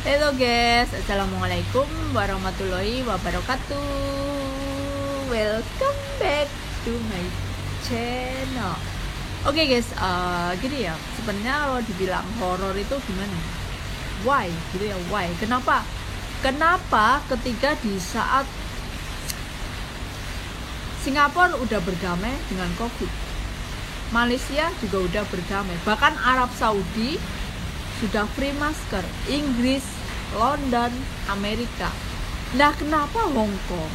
Hello guys, assalamualaikum warahmatullahi wabarakatuh. Welcome back to my channel. Oke guys, gini ya. Sebenarnya kalau dibilang horor itu gimana? Why? Gitu ya, why? Kenapa? Kenapa ketika di saat Singapura udah berdamai dengan COVID, Malaysia juga udah berdamai, bahkan Arab Saudi sudah free masker, Inggris, London, Amerika. Nah, kenapa Hong Kong?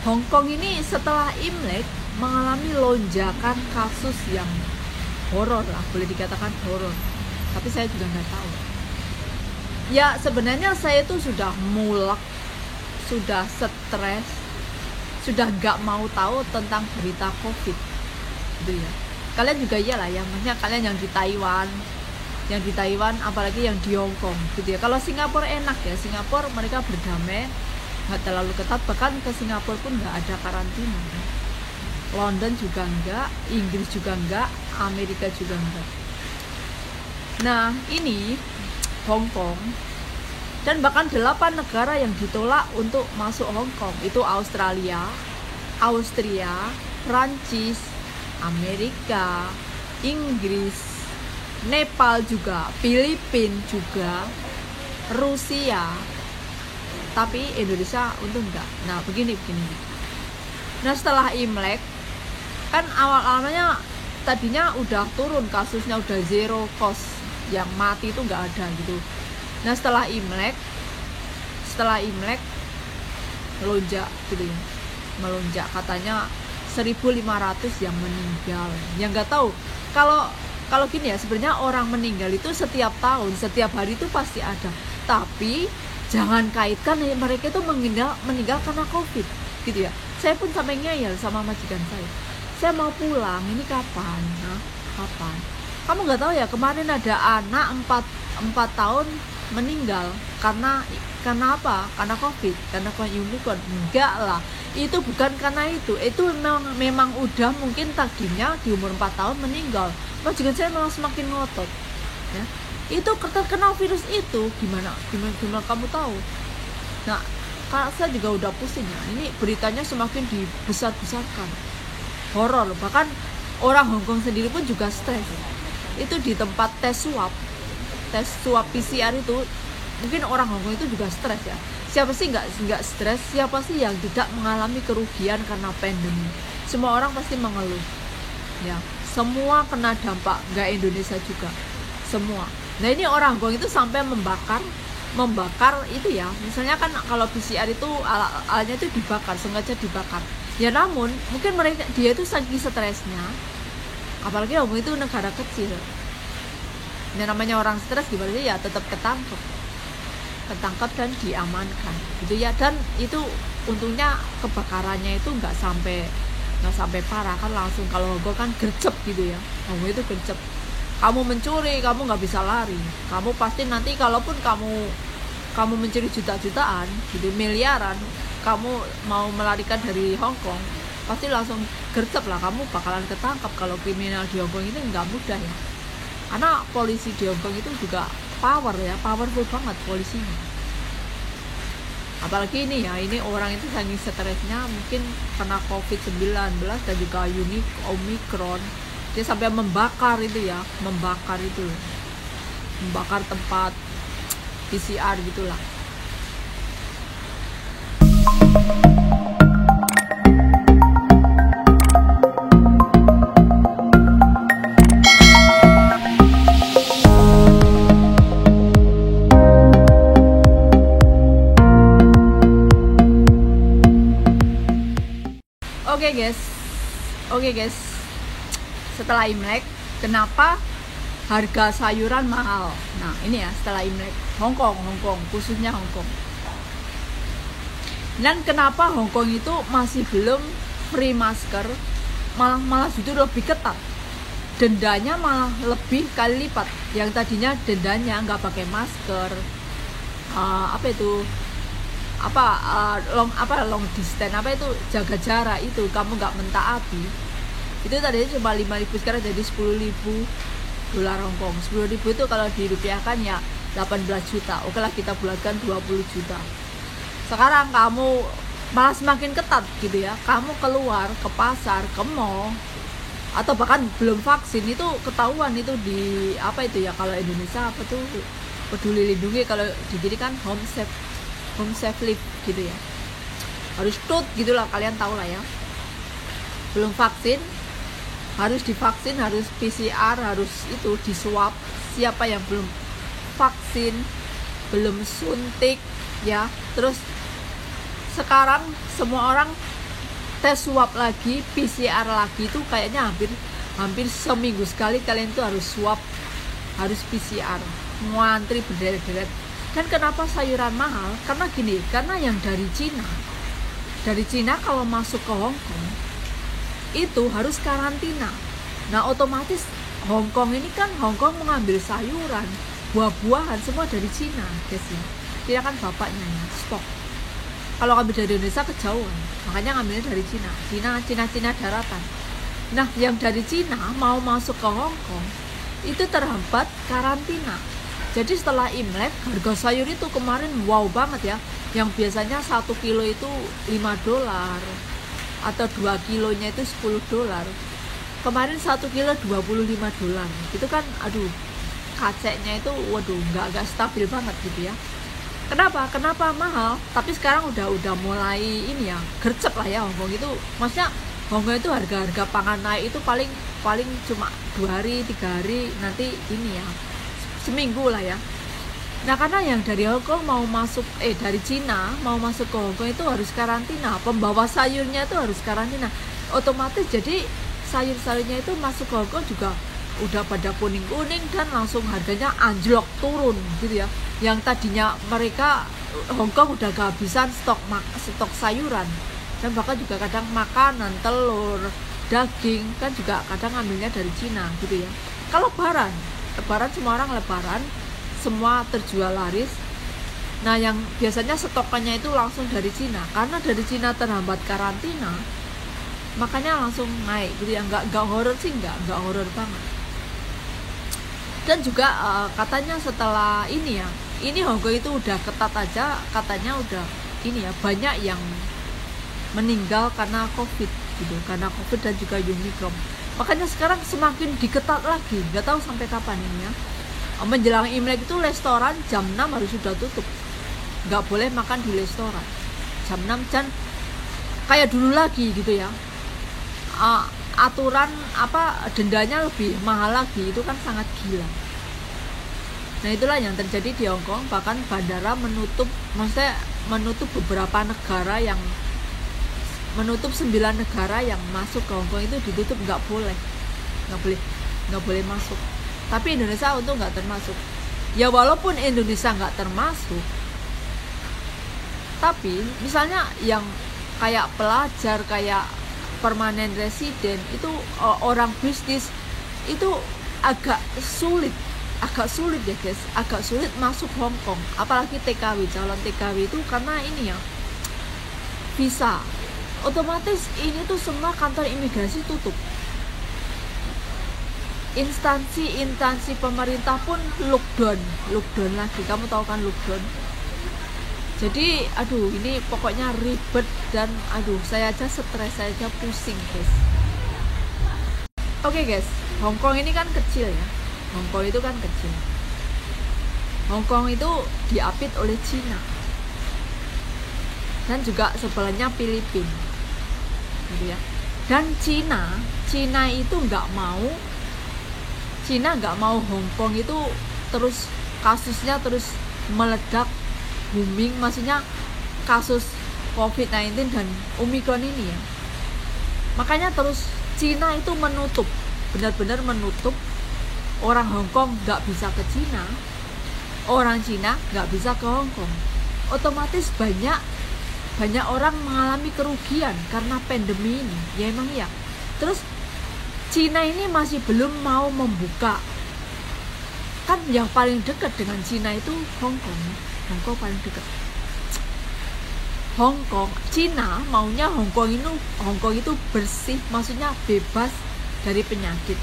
Hong Kong ini setelah Imlek mengalami lonjakan kasus yang horor lah, boleh dikatakan horor. Tapi saya juga nggak tahu. Ya, sebenarnya saya itu sudah mulek, sudah stres, sudah nggak mau tahu tentang berita COVID, gitu ya. Kalian juga iyalah ya, maksudnya kalian yang di Taiwan, apalagi yang di Hong Kong gitu ya. Kalau Singapura enak ya, Singapura mereka berdamai, nggak terlalu ketat, bahkan ke Singapura pun nggak ada karantina ya. London juga enggak, Inggris juga enggak, Amerika juga enggak. Nah ini Hong Kong, dan bahkan 8 negara yang ditolak untuk masuk Hong Kong itu Australia, Austria, Prancis, Amerika, Inggris, Nepal juga, Filipina juga, Rusia, tapi Indonesia untung enggak. Nah begini. Nah setelah Imlek kan awalnya tadinya udah turun kasusnya, udah zero case, yang mati itu nggak ada gitu. Nah setelah Imlek melonjak gitu ya, melonjak katanya 1.500 yang meninggal. Yang nggak tahu kalau gini ya, sebenarnya orang meninggal itu setiap tahun, setiap hari itu pasti ada. Tapi jangan kaitkan mereka itu meninggal karena COVID gitu ya. Saya pun sampai ngeyel sama majikan saya mau pulang, ini kapan? Nah, kapan? Kamu nggak tahu ya, kemarin ada anak 4 tahun meninggal karena apa? Karena COVID, karena unicorn. Enggak lah, itu bukan karena itu memang udah mungkin takdirnya di umur 4 tahun meninggal. Majikan saya malah semakin ngotot ya. Itu terkena virus itu gimana kamu tahu? Nah, saya juga udah pusing ya, ini beritanya semakin dibesar-besarkan, horor. Bahkan orang Hong Kong sendiri pun juga stres. Itu di tempat tes swab PCR itu, mungkin orang Hong Kong itu juga stres ya. Siapa sih nggak stres? Siapa sih yang tidak mengalami kerugian karena pandemi? Semua orang pasti mengeluh ya, semua kena dampak, nggak Indonesia juga, semua. Nah ini orang Hong Kong itu sampai membakar itu ya. Misalnya kan kalau PCR itu alatnya itu dibakar, sengaja dibakar ya. Namun mungkin dia itu saking stresnya, apalagi Hong Kong itu negara kecil ya, namanya orang stres gimana ya, tetap ketangkep dan diamankan gitu ya. Dan itu untungnya kebakarannya itu nggak sampai parah kan, langsung. Kalau Hong Kong kan gercep gitu ya, Hong Kong itu gercep. Kamu mencuri, kamu nggak bisa lari, kamu pasti nanti kalaupun kamu mencuri jutaan gitu, miliaran, kamu mau melarikan dari Hong Kong, pasti langsung gercep lah, kamu bakalan ketangkap. Kalau kriminal di Hong Kong ini nggak mudah ya, karena polisi di Hong Kong itu juga powerful banget polisinya. Apalagi ini orang itu saking stresnya, mungkin karena COVID-19 dan juga Omicron, dia sampai membakar tempat PCR gitulah. Oke guys, setelah Imlek kenapa harga sayuran mahal? Nah ini ya, setelah Imlek Hong Kong khususnya Hong Kong. Dan kenapa Hong Kong itu masih belum free masker, malah justru lebih ketat, dendanya malah lebih kali lipat. Yang tadinya dendanya nggak pakai masker, long distance, jaga jarak, itu kamu nggak mentaati, itu tadinya cuma 5.000, sekarang jadi 10.000 dolar Hongkong. 10.000 itu kalau dirupiahkan ya 18 juta. Oke lah, kita bulatkan 20 juta. Sekarang kamu malah semakin ketat gitu ya. Kamu keluar ke pasar, ke mall, atau bahkan belum vaksin itu ketahuan itu di apa itu ya, kalau Indonesia apa tuh, Peduli Lindungi, kalau di sini kan home safe live gitu ya. Harus tut gitulah, kalian tahu lah ya. Belum vaksin harus divaksin, harus PCR, harus itu di swab. Siapa yang belum vaksin, belum suntik ya. Terus sekarang semua orang tes swab lagi, PCR lagi, itu kayaknya hampir seminggu sekali kalian tuh harus swab, harus PCR, ngantri berderet-deret. Dan kenapa sayuran mahal? Karena gini, karena yang dari Cina kalau masuk ke Hong Kong itu harus karantina. Nah otomatis Hong Kong ini kan, Hong Kong mengambil sayuran, buah-buahan semua dari Cina guys ya. Dia kan bapaknya ya, stok. Kalau ngambil dari Indonesia kejauhan, makanya ngambilnya dari Cina daratan. Nah yang dari Cina mau masuk ke Hong Kong itu terhambat karantina. Jadi setelah Imlek harga sayur itu kemarin wow banget ya. Yang biasanya 1 kilo itu $5 atau 2 kilonya itu $10. Kemarin 1 kilo $25. Itu kan aduh, kaceknya itu waduh nggak stabil banget gitu ya. Kenapa mahal? Tapi sekarang udah mulai ini ya, gercep lah ya Hongkong itu. Maksudnya Hongkong itu harga pangan naik itu paling cuma 2 hari 3 hari, nanti ini ya seminggu lah ya. Nah karena yang dari Hongkong mau masuk dari Cina mau masuk ke Hongkong itu harus karantina, pembawa sayurnya itu harus karantina. Otomatis jadi sayur-sayurnya itu masuk ke Hongkong juga udah pada kuning-kuning dan langsung harganya anjlok turun gitu ya. Yang tadinya mereka Hongkong udah kehabisan stok sayuran, dan bahkan juga kadang makanan, telur, daging kan juga kadang ambilnya dari Cina gitu ya. Kalau lebaran semua orang lebaran semua terjual laris. Nah yang biasanya stokannya itu langsung dari Cina, karena dari Cina terhambat karantina makanya langsung naik gitu ya. Nggak horor sih, nggak horor banget. Dan juga katanya setelah ini ya, ini Hongkong itu udah ketat aja, katanya udah ini ya, banyak yang meninggal karena COVID gitu, karena COVID dan juga Omicron. Makanya sekarang semakin diketat lagi, nggak tahu sampai kapan ini ya. Menjelang Imlek itu restoran jam 6 harus sudah tutup, nggak boleh makan di restoran jam 6, dan kayak dulu lagi gitu ya. Aturan dendanya lebih mahal lagi, itu kan sangat gila. Nah itulah yang terjadi di Hongkong. Bahkan bandara menutup beberapa negara, yang menutup 9 negara yang masuk ke Hongkong itu ditutup, nggak boleh masuk. Tapi Indonesia untuk nggak termasuk. Ya walaupun Indonesia nggak termasuk, tapi misalnya yang kayak pelajar, kayak permanent resident itu, orang bisnis itu agak sulit ya guys, agak sulit masuk Hong Kong. Apalagi TKW, calon TKW itu, karena ini ya visa. Otomatis ini tuh semua kantor imigrasi tutup. Instansi pemerintah pun lockdown lagi. Kamu tahu kan lockdown. Jadi aduh ini pokoknya ribet, dan aduh saya aja stres, saya aja pusing guys. Oke guys, Hongkong ini kan kecil ya. Hongkong itu kan kecil. Hongkong itu diapit oleh Cina, dan juga sebelahnya Filipina gitu ya. Dan Cina itu nggak mau Hongkong itu terus kasusnya terus meledak, booming, maksudnya kasus COVID-19 dan Omicron ini ya. Makanya terus Cina itu benar-benar menutup. Orang Hongkong nggak bisa ke Cina, orang Cina nggak bisa ke Hongkong. Otomatis banyak orang mengalami kerugian karena pandemi ini. Ya emang ya. Terus Cina ini masih belum mau membuka. Kan yang paling dekat dengan Cina itu Hongkong paling dekat. Cina maunya Hongkong itu bersih, maksudnya bebas dari penyakit.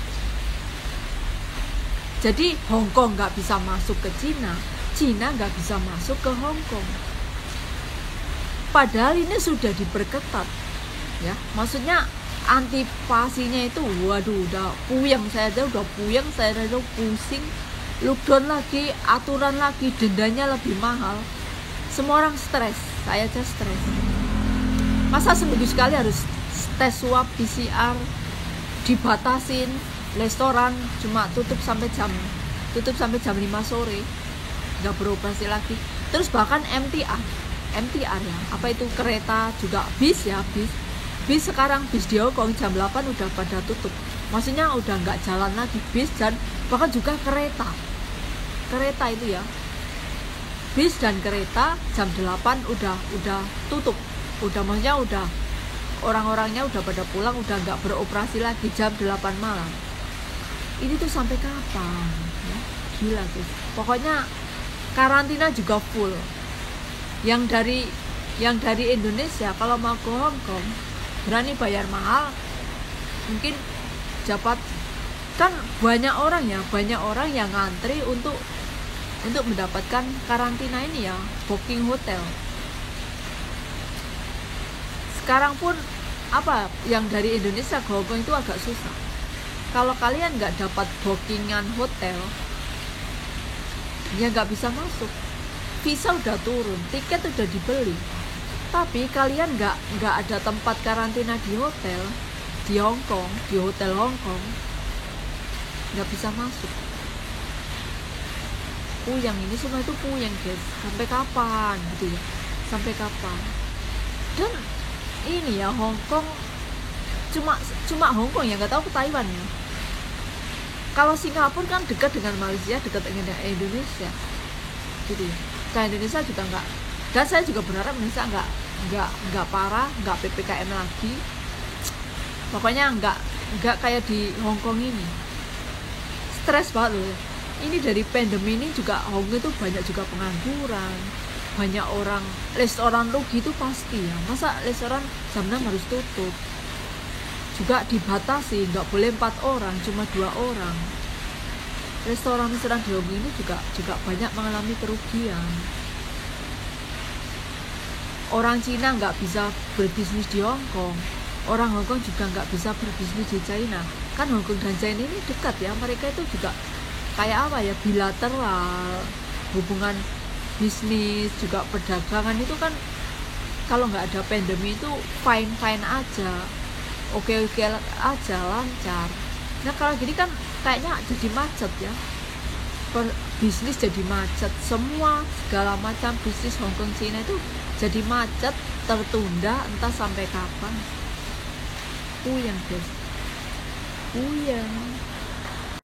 Jadi Hongkong nggak bisa masuk ke Cina, Cina nggak bisa masuk ke Hong Kong. Padahal ini sudah diperketat, ya. Maksudnya antisipasinya itu, waduh, udah puyeng saya aja, udah pusing. Lockdown lagi, aturan lagi, dendanya lebih mahal. Semua orang stres, saya aja stres. Masa seminggu sekali harus tes swab PCR, dibatasin, restoran cuma tutup sampai jam 5 sore, nggak beroperasi lagi. Terus bahkan MTR ya, apa itu, kereta juga, bis sekarang bis di Hong Kong jam 8 udah pada tutup. Maksudnya udah nggak jalan lagi bis, dan bahkan juga kereta itu ya, bis dan kereta jam 8 udah tutup, maksudnya udah orang-orangnya udah pada pulang, udah nggak beroperasi lagi jam 8 malam. Ini tuh sampai kapan ya? Gila tuh. Pokoknya karantina juga full. Yang dari Indonesia kalau mau ke Hong Kong berani bayar mahal, mungkin dapat, kan banyak orang yang ngantri untuk mendapatkan karantina ini ya, booking hotel. Sekarang pun apa yang dari Indonesia ke Hong Kong itu agak susah. Kalau kalian nggak dapat bookingan hotel, ya nggak bisa masuk. Visa udah turun, tiket udah dibeli, tapi kalian nggak ada tempat karantina di hotel di Hong Kong, di hotel Hong Kong, nggak bisa masuk. Puyeng, ini semua itu puyeng guys. Sampai kapan gitu ya? Sampai kapan? Dan ini ya, Hong Kong cuma Hong Kong ya, nggak tahu ke Taiwan ya. Kalau Singapura kan dekat dengan Malaysia, dekat dengan Indonesia, gitu ya. Ke Indonesia juga nggak. Dan saya juga berharap Indonesia nggak parah, nggak PPKM lagi. Pokoknya nggak kayak di Hong Kong ini. Stres banget loh. Ini dari pandemi ini juga Hong Kong itu banyak juga pengangguran, banyak orang, restoran rugi itu pasti ya. Masa restoran jam 6 harus tutup, juga dibatasi, nggak boleh 4 orang, cuma 2 orang. Restoran di Hong Kong ini juga banyak mengalami kerugian. Orang Cina nggak bisa berbisnis di Hong Kong, orang Hong Kong juga nggak bisa berbisnis di China. Kan Hong Kong dan China ini dekat ya, mereka itu juga kayak apa ya, bilateral, hubungan bisnis juga perdagangan itu kan kalau nggak ada pandemi itu fine aja, oke aja, lancar. Nah kalau gini kan kayaknya jadi macet ya, bisnis jadi macet, segala macam bisnis Hong Kong China itu jadi macet, tertunda entah sampai kapan. Puyeng guys, puyeng.